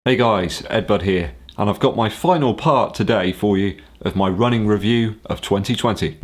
Hey guys, EDDBUD here, and I've got my final part today for you of my running review of 2020.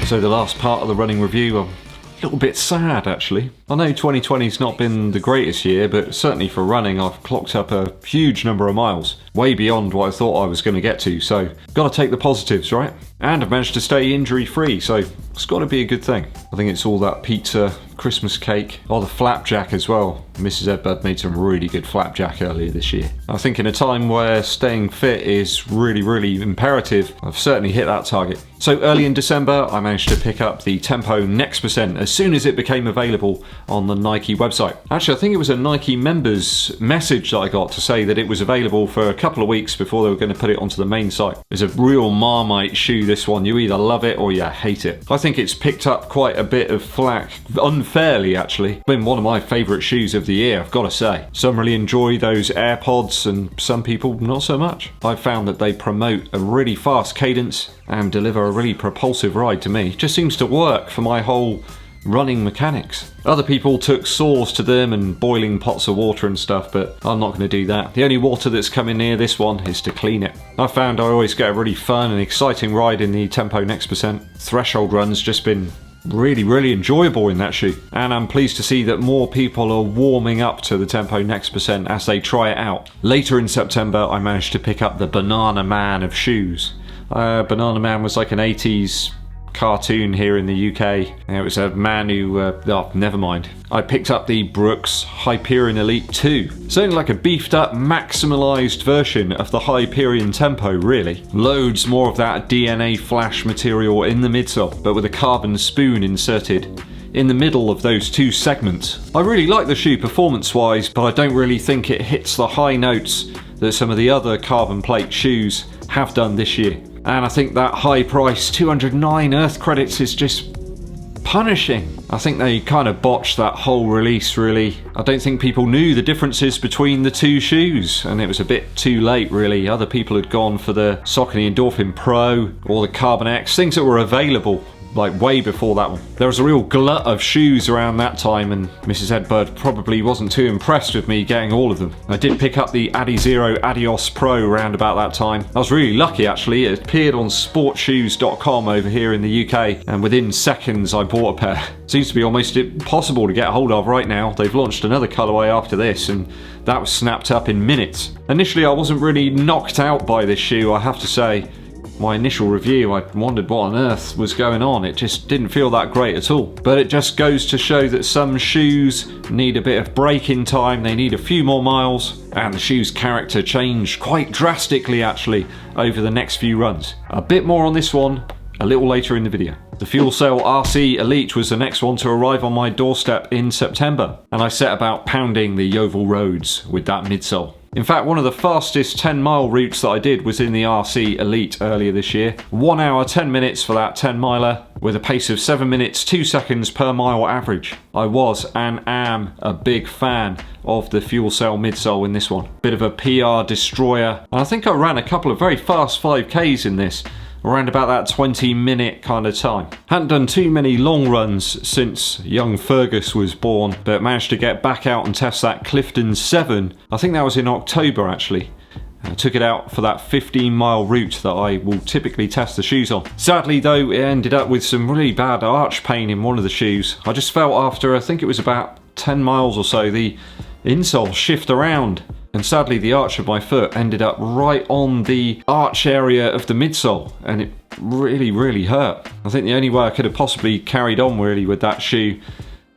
So the last part of the running review, I'm a little bit sad actually. I know 2020's not been the greatest year, but certainly for running I've clocked up a huge number of miles, way beyond what I thought I was going to get to, so gotta take the positives, right? And I've managed to stay injury free, so it's got to be a good thing. I think it's all that pizza, Christmas cake, the flapjack as well. Mrs. EDDBUD made some really good flapjack earlier this year. I think in a time where staying fit is really imperative, I've certainly hit that target. So early in December, I managed to pick up the Tempo Next Percent as soon as it became available on the Nike website. Actually, I think it was a Nike members message that I got to say that it was available for a couple of weeks before they were going to put it onto the main site. It's a real Marmite shoe, this one. You either love it or you hate it. I think it's picked up quite a bit of flack, unfairly actually. It's been one of my favourite shoes of the year, I've got to say. Some really enjoy those AirPods and some people not so much. I've found that they promote a really fast cadence and deliver a really propulsive ride to me. It just seems to work for my whole running mechanics. Other people took saws to them and boiling pots of water and stuff, but I'm not going to do that. The only water that's coming near this one is to clean it. I found I always get a really fun and exciting ride in the Tempo Next Percent. Threshold run's just been really enjoyable in that shoe, and I'm pleased to see that more people are warming up to the Tempo Next Percent as they try it out. Later in September I managed to pick up the Banana Man of shoes. Banana Man was like an 80s cartoon here in the UK. It was a man who, never mind. I picked up the Brooks Hyperion Elite 2. Something like a beefed up, maximalised version of the Hyperion Tempo, really. Loads more of that DNA flash material in the midsole, but with a carbon spoon inserted in the middle of those two segments. I really like the shoe performance-wise, but I don't really think it hits the high notes that some of the other carbon plate shoes have done this year. And I think that high price, 209 Earth credits, is just punishing. I think they kind of botched that whole release, really. I don't think people knew the differences between the two shoes, and it was a bit too late, really. Other people had gone for the Saucony Endorphin Pro or the Carbon X, things that were available like way before that one. There was a real glut of shoes around that time, and Mrs. EDDBUD probably wasn't too impressed with me getting all of them. I did pick up the Adizero Adios Pro around about that time. I was really lucky actually. It appeared on sportshoes.com over here in the UK, and within seconds I bought a pair. Seems to be almost impossible to get a hold of right now. They've launched another colourway after this, and that was snapped up in minutes. Initially I wasn't really knocked out by this shoe, I have to say. My initial review, I wondered what on earth was going on. It just didn't feel that great at all. But it just goes to show that some shoes need a bit of braking time, they need a few more miles, and the shoe's character changed quite drastically actually over the next few runs. A bit more on this one a little later in the video. The Fuel Cell RC Elite was the next one to arrive on my doorstep in September, and I set about pounding the Yeovil roads with that midsole. In fact, one of the fastest 10-mile routes that I did was in the RC Elite earlier this year. 1 hour 10 minutes for that 10-miler with a pace of 7 minutes 2 seconds per mile average. I was and am a big fan of the Fuel Cell midsole in this one. Bit of a PR destroyer, and I think I ran a couple of very fast 5Ks in this, around about that 20-minute kind of time. Hadn't done too many long runs since young Fergus was born, but managed to get back out and test that Clifton 7. I think that was in October actually. I took it out for that 15-mile route that I will typically test the shoes on. Sadly though, it ended up with some really bad arch pain in one of the shoes. I just felt after, I think it was about 10 miles or so, the insole shift around. And sadly the arch of my foot ended up right on the arch area of the midsole, and it really hurt. I think the only way I could have possibly carried on really with that shoe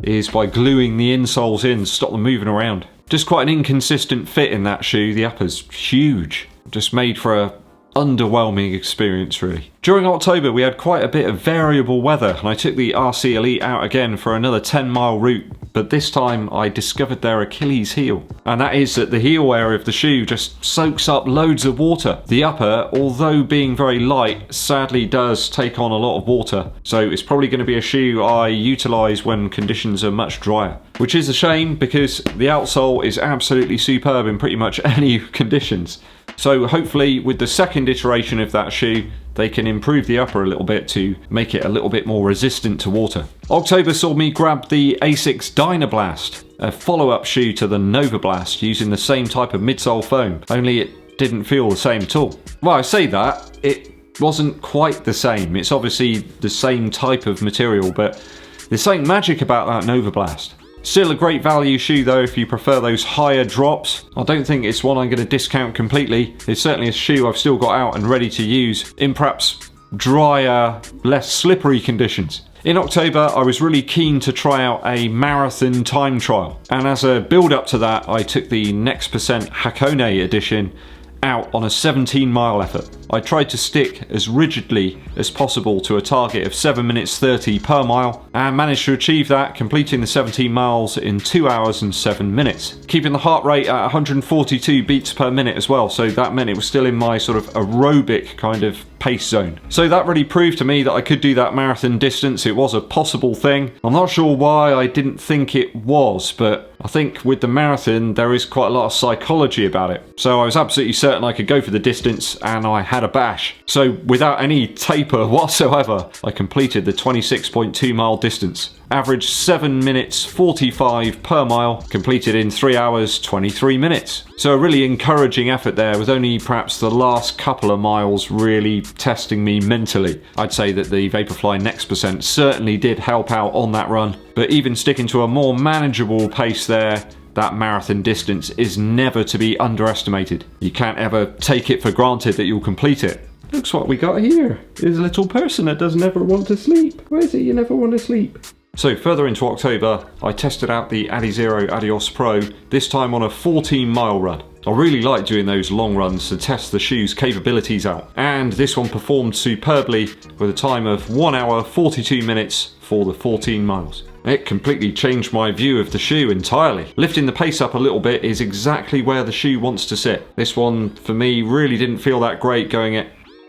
is by gluing the insoles in to stop them moving around. Just quite an inconsistent fit in that shoe. The upper's huge, just made for a underwhelming experience really. During October we had quite a bit of variable weather, and I took the RC Elite out again for another 10-mile route, but this time I discovered their Achilles heel, and that is that the heel area of the shoe just soaks up loads of water. The upper, although being very light, sadly does take on a lot of water, so it's probably going to be a shoe I utilise when conditions are much drier, which is a shame because the outsole is absolutely superb in pretty much any conditions. So hopefully with the second iteration of that shoe, they can improve the upper a little bit to make it a little bit more resistant to water. October saw me grab the Asics Dynablast, a follow-up shoe to the Nova Blast using the same type of midsole foam, only it didn't feel the same at all. Well, I say that, it wasn't quite the same. It's obviously the same type of material, but there's something magic about that Nova Blast. Still a great value shoe though if you prefer those higher drops. I don't think it's one I'm going to discount completely. It's certainly a shoe I've still got out and ready to use in perhaps drier, less slippery conditions. In October, I was really keen to try out a marathon time trial, and as a build up to that, I took the Next Percent Hakone edition out on a 17-mile effort. I tried to stick as rigidly as possible to a target of 7 minutes 30 per mile and managed to achieve that, completing the 17 miles in 2 hours and 7 minutes. Keeping the heart rate at 142 beats per minute as well, so that meant it was still in my sort of aerobic kind of pace zone. So that really proved to me that I could do that marathon distance. It was a possible thing. I'm not sure why I didn't think it was, but I think with the marathon there is quite a lot of psychology about it. So I was absolutely certain I could go for the distance, and I had a bash. So without any taper whatsoever, I completed the 26.2 mile distance. Averaged 7 minutes 45 per mile, completed in 3 hours 23 minutes. So a really encouraging effort there, with only perhaps the last couple of miles really testing me mentally. I'd say that the Vaporfly Next Percent certainly did help out on that run, but even sticking to a more manageable pace there, that marathon distance is never to be underestimated. You can't ever take it for granted that you'll complete it. Looks what we got here. There's a little person that doesn't ever want to sleep. Why is it you never want to sleep? So further into October, I tested out the Adizero Adios Pro, this time on a 14-mile run. I really like doing those long runs to test the shoe's capabilities out, and this one performed superbly with a time of 1 hour 42 minutes for the 14 miles. It completely changed my view of the shoe entirely. Lifting the pace up a little bit is exactly where the shoe wants to sit. This one, for me, really didn't feel that great going at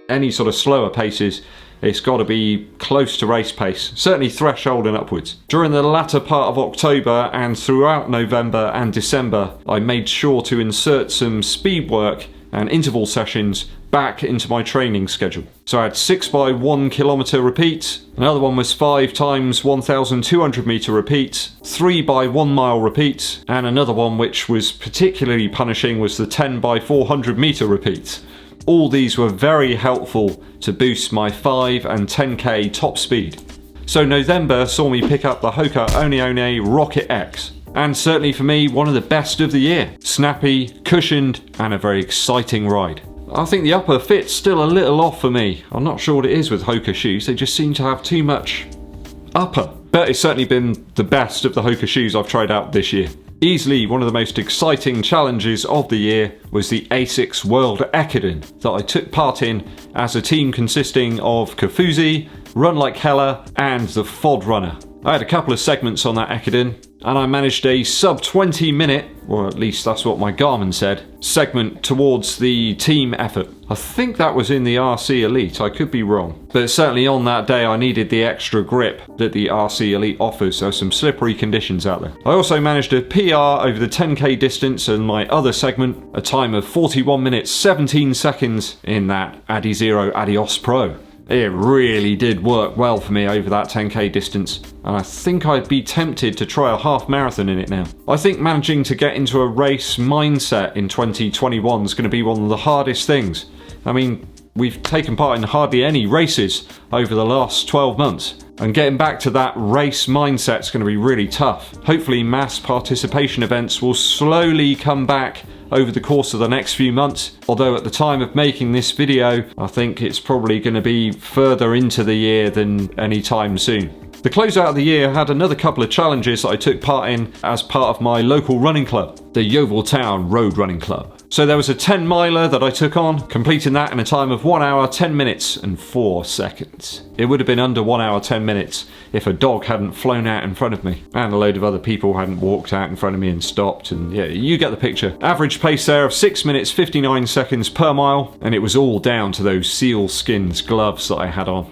any sort of slower paces. It's got to be close to race pace, certainly threshold and upwards. During the latter part of October and throughout November and December, I made sure to insert some speed work and interval sessions back into my training schedule. So I had 6 by 1 kilometer repeats, another one was 5 times 1,200 meter repeats, 3 by 1 mile repeats, and another one which was particularly punishing was the 10 by 400 meter repeats. All these were very helpful to boost my 5 and 10k top speed. So November saw me pick up the Hoka One Rocket X, and certainly for me one of the best of the year. Snappy, cushioned, and a very exciting ride. I think the upper fit's still a little off for me. I'm not sure what it is with Hoka shoes, they just seem to have too much upper. But it's certainly been the best of the Hoka shoes I've tried out this year. Easily one of the most exciting challenges of the year was the Asics World Ekiden that I took part in as a team consisting of Kafuzi, Run Like Hella, and the FOD Runner. I had a couple of segments on that Ekiden, and I managed a sub 20 minute, or at least that's what my Garmin said, segment towards the team effort. I think that was in the RC Elite, I could be wrong. But certainly on that day I needed the extra grip that the RC Elite offers, so some slippery conditions out there. I also managed a PR over the 10k distance in my other segment, a time of 41 minutes 17 seconds in that Adizero Adios Pro. It really did work well for me over that 10k distance, and I think I'd be tempted to try a half marathon in it now. I think managing to get into a race mindset in 2021 is going to be one of the hardest things. I mean, we've taken part in hardly any races over the last 12 months, and getting back to that race mindset is going to be really tough. Hopefully mass participation events will slowly come back over the course of the next few months, although at the time of making this video I think it's probably going to be further into the year than any time soon. The closeout of the year had another couple of challenges that I took part in as part of my local running club, the Yeovil Town Road Running Club. So there was a 10 miler that I took on, completing that in a time of 1 hour 10 minutes and 4 seconds. It would have been under 1 hour 10 minutes if a dog hadn't flown out in front of me and a load of other people hadn't walked out in front of me and stopped, and yeah, you get the picture. Average pace there of 6 minutes 59 seconds per mile, and it was all down to those seal skins gloves that I had on.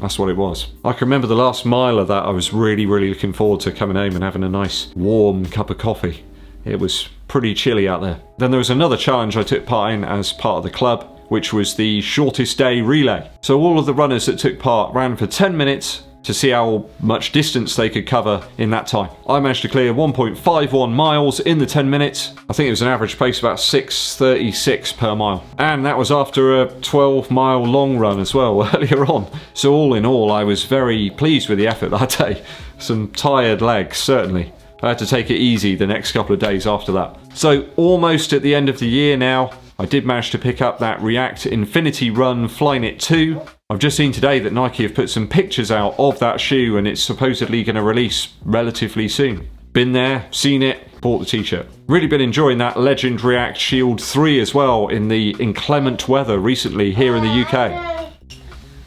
That's what it was. I can remember the last mile of that I was really looking forward to coming home and having a nice warm cup of coffee. It was pretty chilly out there. Then there was another challenge I took part in as part of the club, which was the shortest day relay. So all of the runners that took part ran for 10 minutes to see how much distance they could cover in that time. I managed to clear 1.51 miles in the 10 minutes. I think it was an average pace of about 6:36 per mile. And that was after a 12-mile long run as well earlier on. So all in all, I was very pleased with the effort that day. Some tired legs, certainly. I had to take it easy the next couple of days after that. So almost at the end of the year now, I did manage to pick up that React Infinity Run Flyknit 2. I've just seen today that Nike have put some pictures out of that shoe and it's supposedly going to release relatively soon. Been there, seen it, bought the t-shirt. Really been enjoying that Legend React Shield 3 as well in the inclement weather recently here in the UK.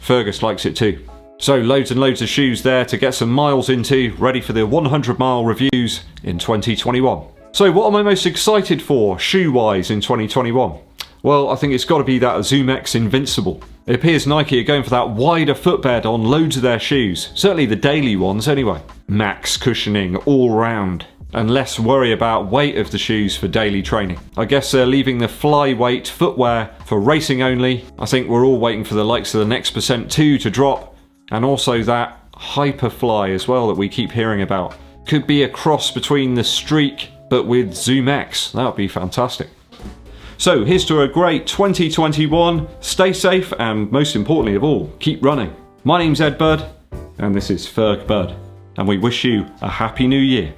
Fergus likes it too. So loads and loads of shoes there to get some miles into, ready for the 100 mile reviews in 2021. So what am I most excited for shoe-wise in 2021? Well, I think it's got to be that Zoom X Invincible. It appears Nike are going for that wider footbed on loads of their shoes, certainly the daily ones anyway. Max cushioning all round, and less worry about weight of the shoes for daily training. I guess they're leaving the flyweight footwear for racing only. I think we're all waiting for the likes of the Next Percent 2 to drop, and also that Hyperfly as well that we keep hearing about. Could be a cross between the Streak but with Zoom X. That would be fantastic. So here's to a great 2021. Stay safe and most importantly of all, keep running. My name's EDDBUD and this is FergBud and we wish you a happy new year.